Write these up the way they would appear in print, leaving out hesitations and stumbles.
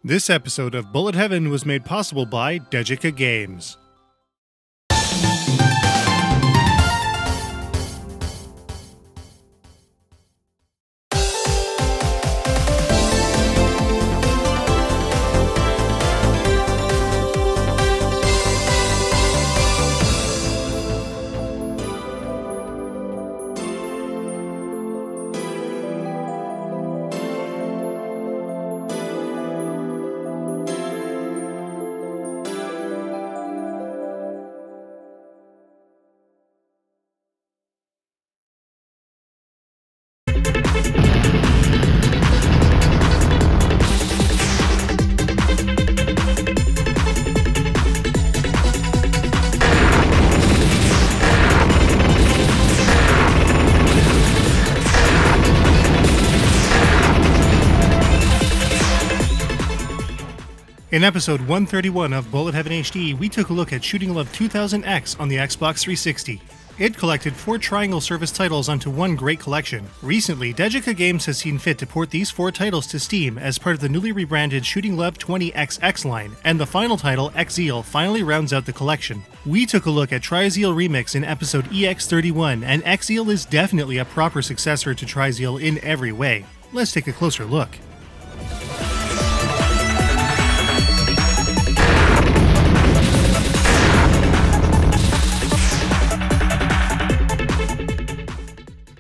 This episode of Bullet Heaven was made possible by Degica Games. In episode 131 of Bullet Heaven HD, we took a look at Shooting Love 2000X on the Xbox 360. It collected 4 Triangle Service titles onto one great collection. Recently, Degica Games has seen fit to port these 4 titles to Steam as part of the newly rebranded Shooting Love 20XX line, and the final title, Exzeal, finally rounds out the collection. We took a look at Exzeal Remix in episode EX31, and Exzeal is definitely a proper successor to Exzeal in every way. Let's take a closer look.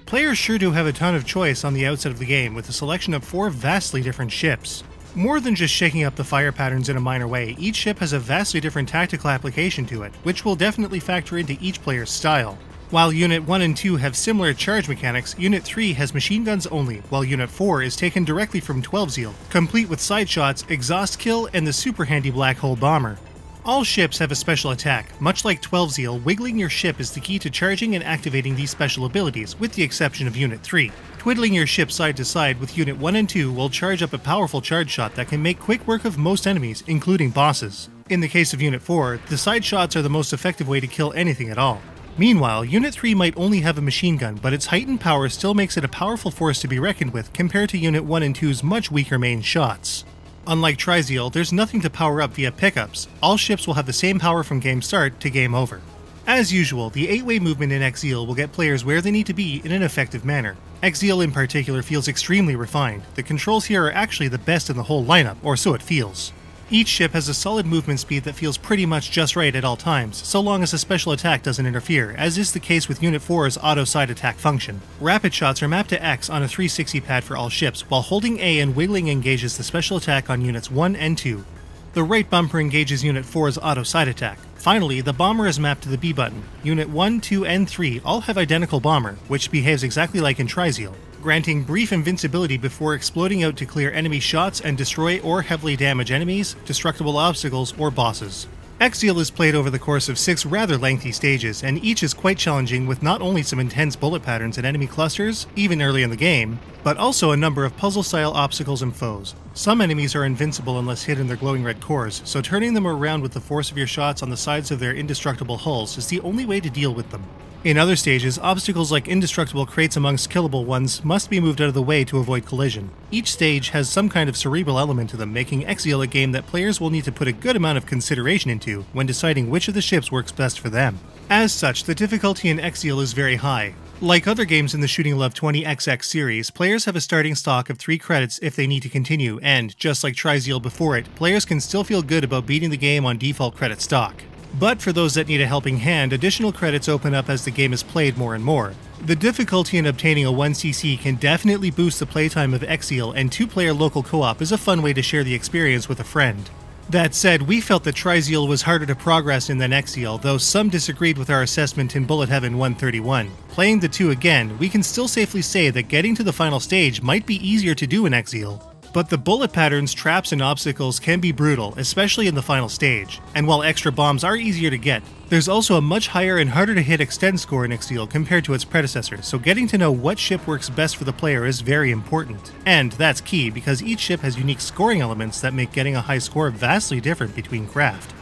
Players sure do have a ton of choice on the outset of the game, with a selection of 4 vastly different ships. More than just shaking up the fire patterns in a minor way, each ship has a vastly different tactical application to it, which will definitely factor into each player's style. While Unit 1 and 2 have similar charge mechanics, Unit 3 has machine guns only, while Unit 4 is taken directly from Exzeal, complete with side shots, exhaust kill, and the super handy black hole bomber. All ships have a special attack. Much like Exzeal, wiggling your ship is the key to charging and activating these special abilities, with the exception of Unit 3. Twiddling your ship side to side with Unit 1 and 2 will charge up a powerful charge shot that can make quick work of most enemies, including bosses. In the case of Unit 4, the side shots are the most effective way to kill anything at all. Meanwhile, Unit 3 might only have a machine gun, but its heightened power still makes it a powerful force to be reckoned with compared to Unit 1 and 2's much weaker main shots. Unlike Exzeal, there's nothing to power up via pickups. All ships will have the same power from game start to game over. As usual, the 8-way movement in Exzeal will get players where they need to be in an effective manner. Exzeal in particular feels extremely refined. The controls here are actually the best in the whole lineup, or so it feels. Each ship has a solid movement speed that feels pretty much just right at all times, so long as a special attack doesn't interfere, as is the case with Unit 4's auto side attack function. Rapid shots are mapped to X on a 360 pad for all ships, while holding A and wiggling engages the special attack on Units 1 and 2. The right bumper engages Unit 4's auto side attack. Finally, the bomber is mapped to the B button. Unit 1, 2, and 3 all have identical bomber, which behaves exactly like in Exzeal, granting brief invincibility before exploding out to clear enemy shots and destroy or heavily damage enemies, destructible obstacles, or bosses. Exzeal is played over the course of 6 rather lengthy stages, and each is quite challenging with not only some intense bullet patterns and enemy clusters, even early in the game, but also a number of puzzle-style obstacles and foes. Some enemies are invincible unless hit in their glowing red cores, so turning them around with the force of your shots on the sides of their indestructible hulls is the only way to deal with them. In other stages, obstacles like indestructible crates amongst killable ones must be moved out of the way to avoid collision. Each stage has some kind of cerebral element to them, making Exzeal a game that players will need to put a good amount of consideration into when deciding which of the ships works best for them. As such, the difficulty in Exzeal is very high. Like other games in the Shooting Love 20XX series, players have a starting stock of 3 credits if they need to continue, and, just like Exzeal before it, players can still feel good about beating the game on default credit stock. But for those that need a helping hand, additional credits open up as the game is played more and more. The difficulty in obtaining a 1cc can definitely boost the playtime of Exzeal, and 2-player local co-op is a fun way to share the experience with a friend. That said, we felt that Exzeal was harder to progress in than Exzeal, though some disagreed with our assessment in Bullet Heaven 131. Playing the 2 again, we can still safely say that getting to the final stage might be easier to do in Exzeal. But the bullet patterns, traps, and obstacles can be brutal, especially in the final stage. And while extra bombs are easier to get, there's also a much higher and harder to hit extend score in Exzeal compared to its predecessor, so getting to know what ship works best for the player is very important. And that's key, because each ship has unique scoring elements that make getting a high score vastly different between craft.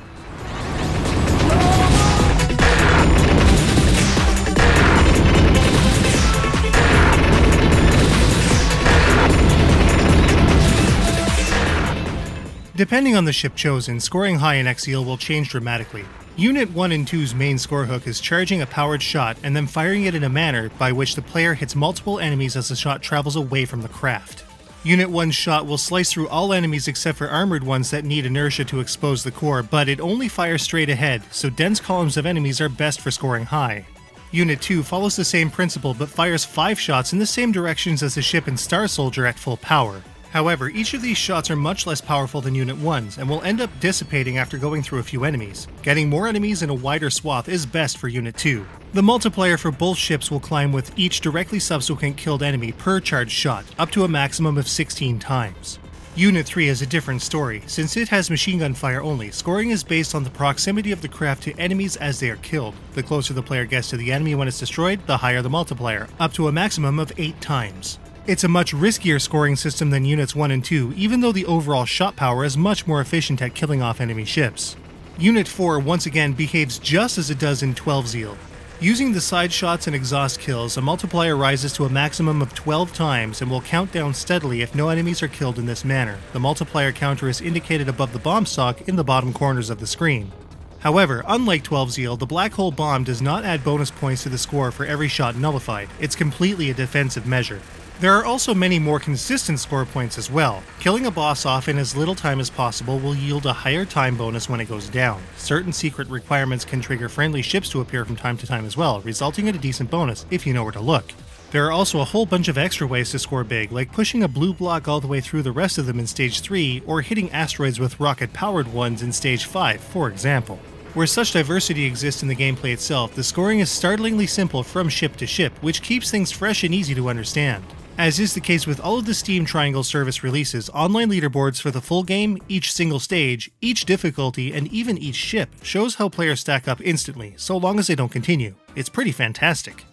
Depending on the ship chosen, scoring high in Exzeal will change dramatically. Unit 1 and 2's main score hook is charging a powered shot and then firing it in a manner by which the player hits multiple enemies as the shot travels away from the craft. Unit 1's shot will slice through all enemies except for armored ones that need inertia to expose the core, but it only fires straight ahead, so dense columns of enemies are best for scoring high. Unit 2 follows the same principle but fires 5 shots in the same directions as the ship and Star Soldier at full power. However, each of these shots are much less powerful than Unit 1's and will end up dissipating after going through a few enemies. Getting more enemies in a wider swath is best for Unit 2. The multiplier for both ships will climb with each directly subsequent killed enemy per charged shot, up to a maximum of 16 times. Unit 3 has a different story. Since it has machine gun fire only, scoring is based on the proximity of the craft to enemies as they are killed. The closer the player gets to the enemy when it's destroyed, the higher the multiplier, up to a maximum of 8 times. It's a much riskier scoring system than Units 1 and 2, even though the overall shot power is much more efficient at killing off enemy ships. Unit 4 once again behaves just as it does in Exzeal. Using the side shots and exhaust kills, a multiplier rises to a maximum of 12 times and will count down steadily if no enemies are killed in this manner. The multiplier counter is indicated above the bomb stock in the bottom corners of the screen. However, unlike Exzeal, the black hole bomb does not add bonus points to the score for every shot nullified. It's completely a defensive measure. There are also many more consistent score points as well. Killing a boss off in as little time as possible will yield a higher time bonus when it goes down. Certain secret requirements can trigger friendly ships to appear from time to time as well, resulting in a decent bonus if you know where to look. There are also a whole bunch of extra ways to score big, like pushing a blue block all the way through the rest of them in Stage 3, or hitting asteroids with rocket-powered ones in Stage 5, for example. Where such diversity exists in the gameplay itself, the scoring is startlingly simple from ship to ship, which keeps things fresh and easy to understand. As is the case with all of the Steam Triangle service releases, online leaderboards for the full game, each single stage, each difficulty, and even each ship shows how players stack up instantly, so long as they don't continue. It's pretty fantastic.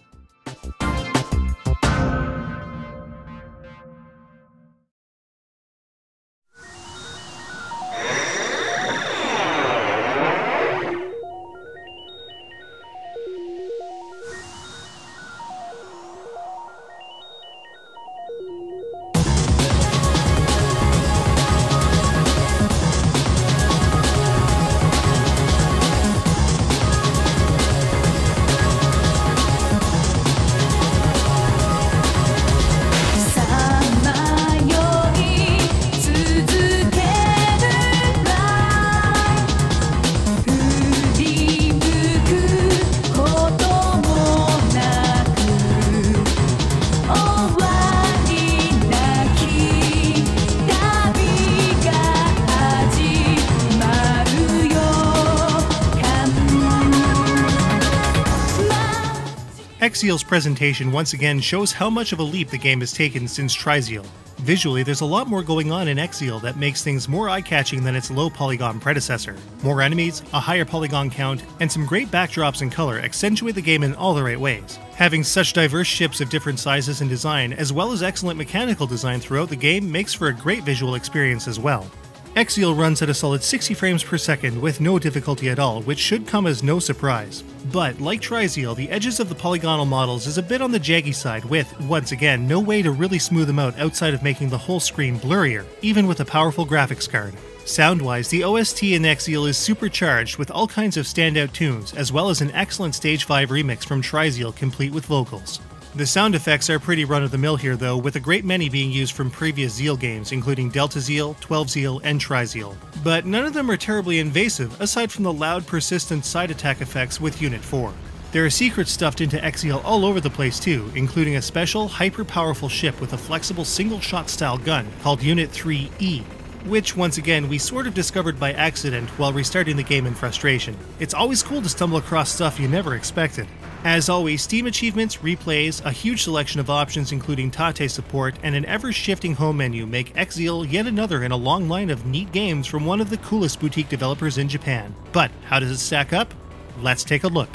Exzeal's presentation once again shows how much of a leap the game has taken since Exzeal. Visually, there's a lot more going on in Exzeal that makes things more eye-catching than its low-polygon predecessor. More enemies, a higher polygon count, and some great backdrops and color accentuate the game in all the right ways. Having such diverse ships of different sizes and design, as well as excellent mechanical design throughout the game, makes for a great visual experience as well. Exzeal runs at a solid 60 frames per second with no difficulty at all, which should come as no surprise. But, like Exzeal, the edges of the polygonal models is a bit on the jaggy side with, once again, no way to really smooth them out outside of making the whole screen blurrier, even with a powerful graphics card. Sound-wise, the OST in Exzeal is supercharged with all kinds of standout tunes, as well as an excellent Stage 5 remix from Exzeal complete with vocals. The sound effects are pretty run-of-the-mill here though, with a great many being used from previous Zeal games, including Deltazeal, Exzeal, and Exzeal. But none of them are terribly invasive, aside from the loud, persistent side attack effects with Unit 4. There are secrets stuffed into Exzeal all over the place too, including a special, hyper-powerful ship with a flexible single-shot style gun called Unit 3E, which, once again, we sort of discovered by accident while restarting the game in frustration. It's always cool to stumble across stuff you never expected. As always, Steam achievements, replays, a huge selection of options including Tate support, and an ever-shifting home menu make Exzeal yet another in a long line of neat games from one of the coolest boutique developers in Japan. But how does it stack up? Let's take a look.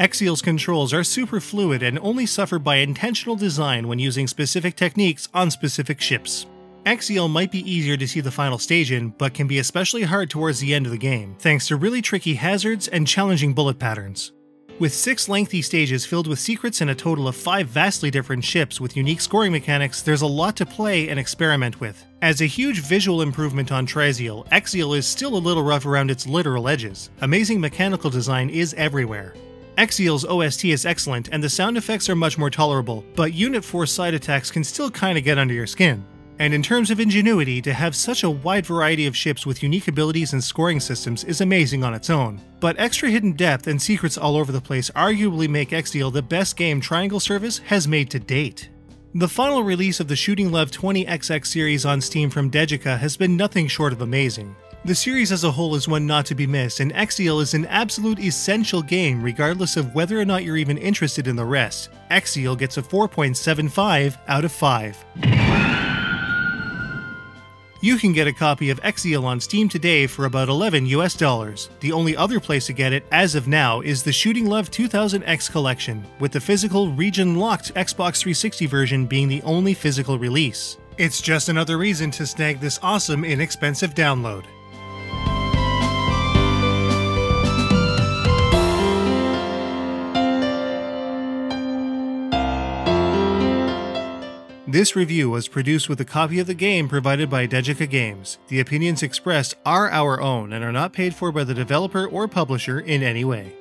Exzeal's controls are super fluid and only suffer by intentional design when using specific techniques on specific ships. Exzeal might be easier to see the final stage in, but can be especially hard towards the end of the game, thanks to really tricky hazards and challenging bullet patterns. With 6 lengthy stages filled with secrets and a total of 5 vastly different ships with unique scoring mechanics, there's a lot to play and experiment with. As a huge visual improvement on Trizeal, Exzeal is still a little rough around its literal edges. Amazing mechanical design is everywhere. Exzeal's OST is excellent and the sound effects are much more tolerable, but Unit 4 side attacks can still kinda get under your skin. And in terms of ingenuity, to have such a wide variety of ships with unique abilities and scoring systems is amazing on its own. But extra hidden depth and secrets all over the place arguably make Exzeal the best game Triangle Service has made to date. The final release of the Shooting Love 20XX series on Steam from Degica has been nothing short of amazing. The series as a whole is one not to be missed, and Exzeal is an absolute essential game regardless of whether or not you're even interested in the rest. Exzeal gets a 4.75 out of 5. You can get a copy of Exzeal on Steam today for about $11 US. The only other place to get it, as of now, is the Shooting Love 2000X collection, with the physical region-locked Xbox 360 version being the only physical release. It's just another reason to snag this awesome, inexpensive download. This review was produced with a copy of the game provided by Degica Games. The opinions expressed are our own and are not paid for by the developer or publisher in any way.